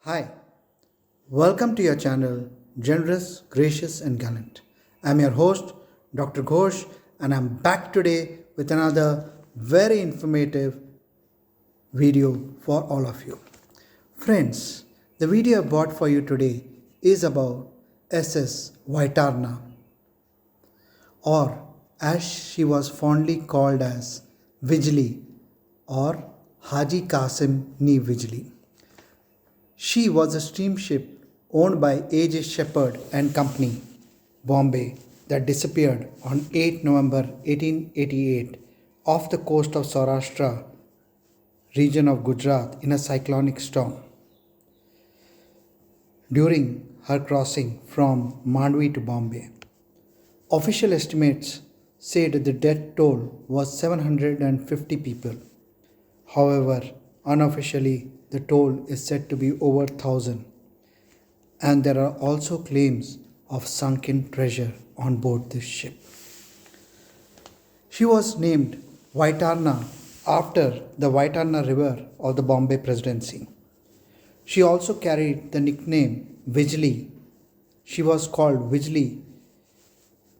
Hi, welcome to your channel, Generous, Gracious, and Gallant. I'm your host, Dr. Ghosh, and I'm back today with another very informative video for all of you. Friends, the video I brought for you today is about SS Vaitarna, or as she was fondly called as Vijli or Haji Kasim ni Vijli. She was a steamship owned by A.J. Shepherd and Company, Bombay, that disappeared on 8 November 1888 off the coast of Saurashtra region of Gujarat in a cyclonic storm. During her crossing from Mandvi to Bombay, official estimates said the death toll was 750 people. However, unofficially, the toll is said to be over 1,000, and there are also claims of sunken treasure on board this ship. She was named Vaitarna after the Vaitarna River of the Bombay Presidency. She also carried the nickname Vijli. She was called Vijli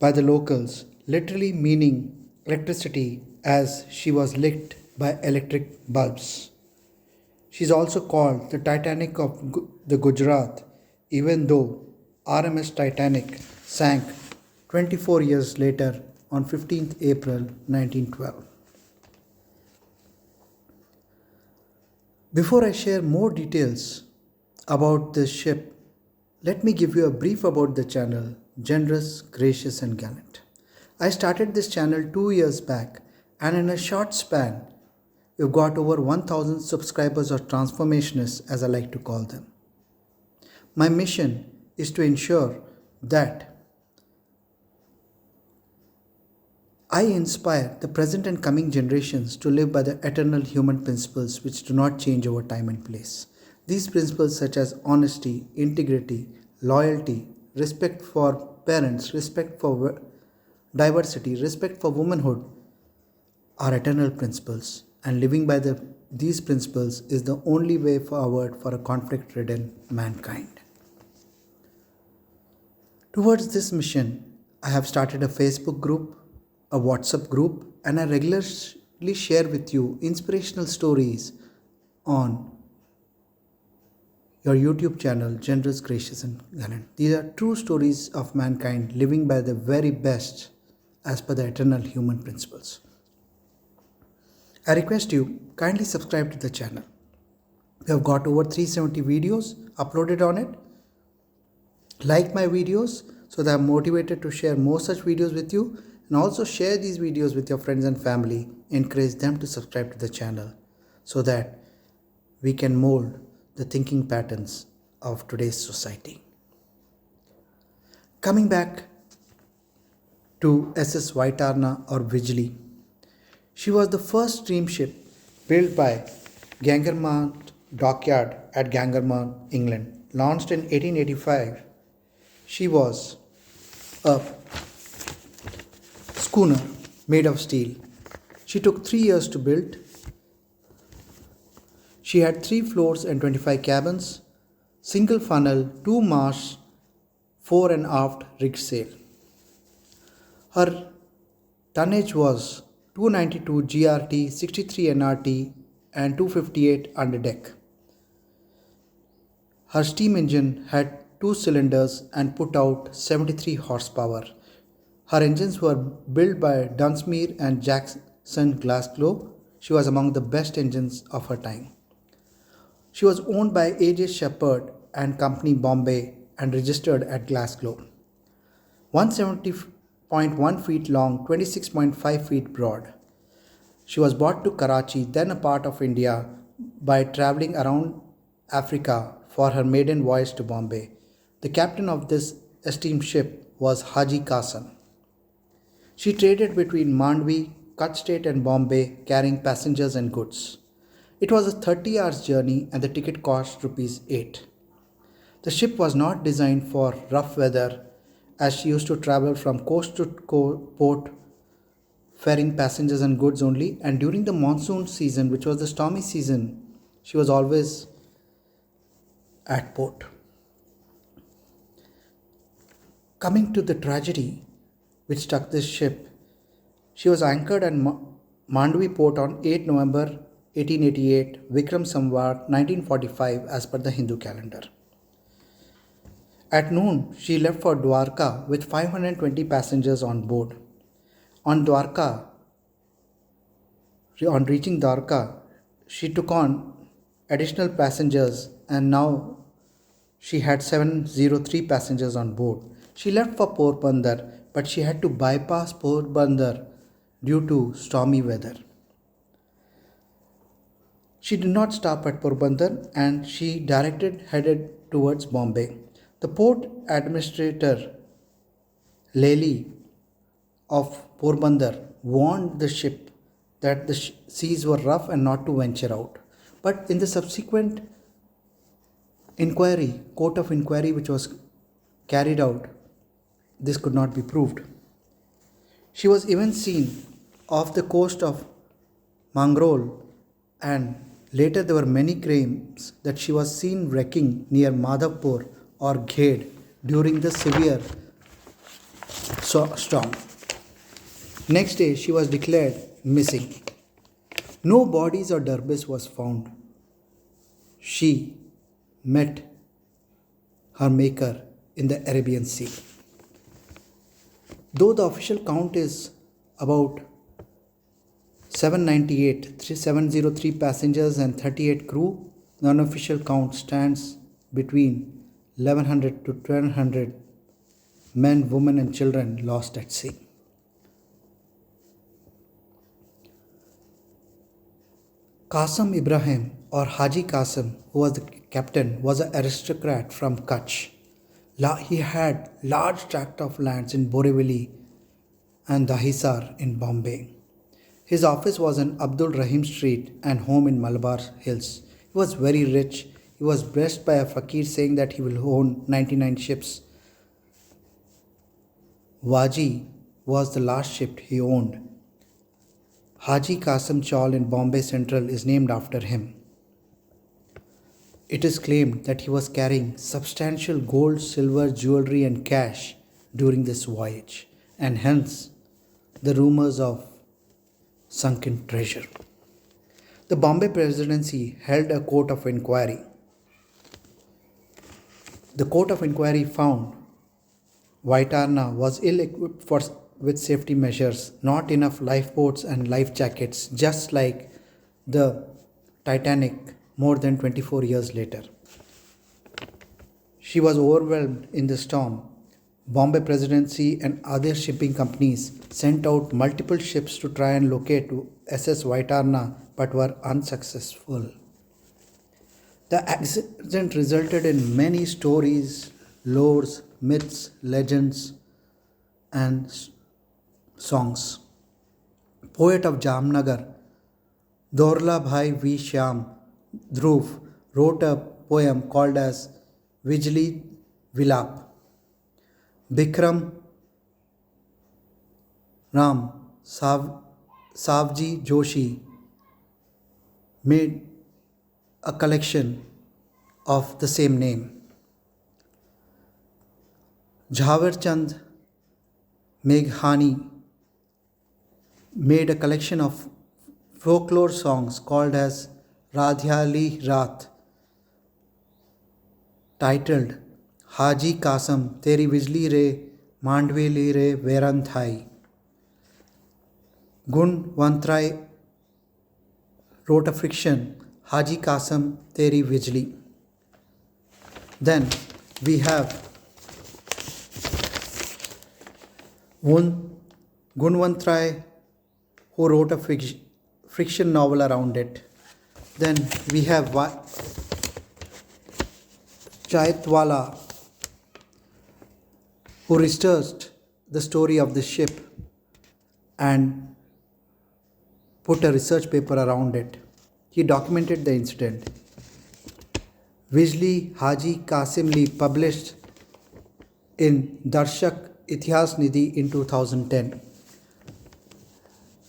by the locals, literally meaning electricity, as she was lit by electric bulbs. She is also called the Titanic of the Gujarat, even though RMS Titanic sank 24 years later on 15th April 1912. Before I share more details about this ship, let me give you a brief about the channel, Generous, Gracious, and Gallant. I started this channel 2 years back, and in a short span, we've got over 1,000 subscribers or transformationists, as I like to call them. My mission is to ensure that I inspire the present and coming generations to live by the eternal human principles which do not change over time and place. These principles, such as honesty, integrity, loyalty, respect for parents, respect for diversity, respect for womanhood, are eternal principles, and living by these principles is the only way forward for a conflict-ridden mankind. Towards this mission, I have started a Facebook group, a WhatsApp group, and I regularly share with you inspirational stories on your YouTube channel, Generous, Gracious, and Gallant. These are true stories of mankind living by the very best as per the eternal human principles. I request you kindly subscribe to the channel. We have got over 370 videos uploaded on it. Like my videos so that I'm motivated to share more such videos with you, and also share these videos with your friends and family. Encourage them to subscribe to the channel so that we can mold the thinking patterns of today's society. Coming back to SS Vaitarna or Vijli. She was the first steamship built by Gangermount Dockyard at Gangermount, England. Launched in 1885, she was a schooner made of steel. She took 3 years to build. She had 3 floors and 25 cabins, single funnel, 2 masts, fore and aft rigged sail. Her tonnage was 292 GRT, 63 NRT, and 258 under deck. Her steam engine had 2 cylinders and put out 73 horsepower. Her engines were built by Dunsmuir and Jackson Glasgow. She was among the best engines of her time. She was owned by A.J. Shepherd and Company, Bombay, and registered at Glasgow. 170.1 feet long, 26.5 feet broad. She was brought to Karachi, then a part of India, by travelling around Africa for her maiden voyage to Bombay. The captain of this esteemed ship was Haji Kasim. She traded between Mandvi, Kutch State, and Bombay, carrying passengers and goods. It was a 30 hours journey, and the ticket cost ₹8. The ship was not designed for rough weather, as she used to travel from coast to port, ferrying passengers and goods only, and during the monsoon season, which was the stormy season, she was always at port. Coming to the tragedy which struck this ship, she was anchored at Mandvi port on 8 November 1888, Vikram Samvat 1945 as per the Hindu calendar. At noon, she left for Dwarka with 520 passengers on board. On reaching Dwarka, she took on additional passengers and now she had 703 passengers on board. She left for Porbandar, but she had to bypass Porbandar due to stormy weather. She did not stop at Porbandar and she headed towards Bombay. The port administrator Lely of Porbandar warned the ship that the seas were rough and not to venture out. But in the subsequent court of inquiry which was carried out, this could not be proved. She was even seen off the coast of Mangrol, and later there were many claims that she was seen wrecking near Madhavpur or Ghed during the severe storm. Next day, she was declared missing. No bodies or debris was found. She met her maker in the Arabian Sea. Though the official count is about 703 passengers and 38 crew, the unofficial count stands between 1100 to 1200 men, women and children lost at sea. Qasim Ibrahim or Haji Qasim, who was the captain, was an aristocrat from Kutch. He had large tract of lands in Borivali and Dahisar in Bombay. His office was in Abdul Rahim Street and home in Malabar Hills. He was very rich. He was blessed by a fakir saying that he will own 99 ships. Vaji was the last ship he owned. Haji Qasim Chawl in Bombay Central is named after him. It is claimed that he was carrying substantial gold, silver, jewelry and cash during this voyage, and hence the rumors of sunken treasure. The Bombay Presidency held a court of inquiry. The court of inquiry found Vaitarna was ill-equipped with safety measures, not enough lifeboats and life jackets, just like the Titanic more than 24 years later. She was overwhelmed in the storm. Bombay Presidency and other shipping companies sent out multiple ships to try and locate SS Vaitarna but were unsuccessful. The accident resulted in many stories, lores, myths, legends, and songs. Poet of Jamnagar, Dorla Bhai V. Shyam Dhruv, wrote a poem called as Vijli Vilap. Bikram Ram Savji Joshi made a collection of the same name. Jhaver Chand Meghani made a collection of folklore songs called as Radhyali Raat, titled Haji Qasim Teri Vijli Re Mandvi Li Re Veran Thai. Gun Vantrai wrote a fiction, Haji Qasim Teri Vijli. Then we have Gunvantrai, who wrote a fiction novel around it. Then we have Chaitwala, who researched the story of the ship and put a research paper around it. He documented the incident. Vijli Haji Qasim Li published in Darshak Itihas Nidhi in 2010.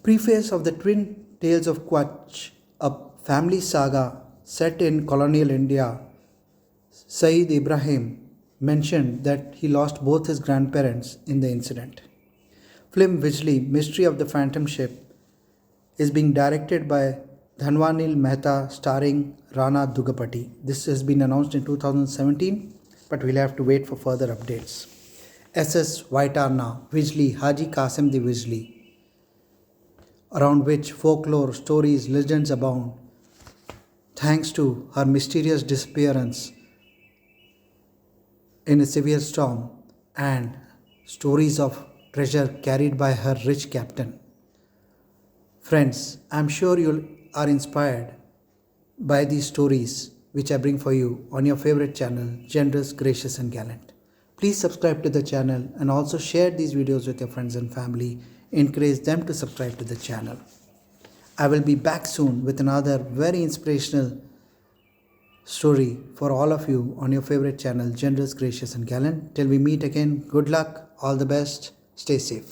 Preface of the Twin Tales of Kutch, a family saga set in colonial India, Saeed Ibrahim mentioned that he lost both his grandparents in the incident. Film Vijli, Mystery of the Phantom Ship, is being directed by Dhanwanil Mehta starring Rana Dugapati. This has been announced in 2017, but we'll have to wait for further updates. SS Vaitarna, Vijli, Haji Qasim the Vijli, around which folklore, stories, legends abound, thanks to her mysterious disappearance in a severe storm and stories of treasure carried by her rich captain. Friends, I'm sure you are inspired by these stories which I bring for you on your favorite channel, Generous, Gracious and Gallant. Please subscribe to the channel and also share these videos with your friends and family. Encourage them to subscribe to the channel. I will be back soon with another very inspirational story for all of you on your favorite channel, Generous, Gracious and Gallant. Till we meet again, good luck, all the best, stay safe.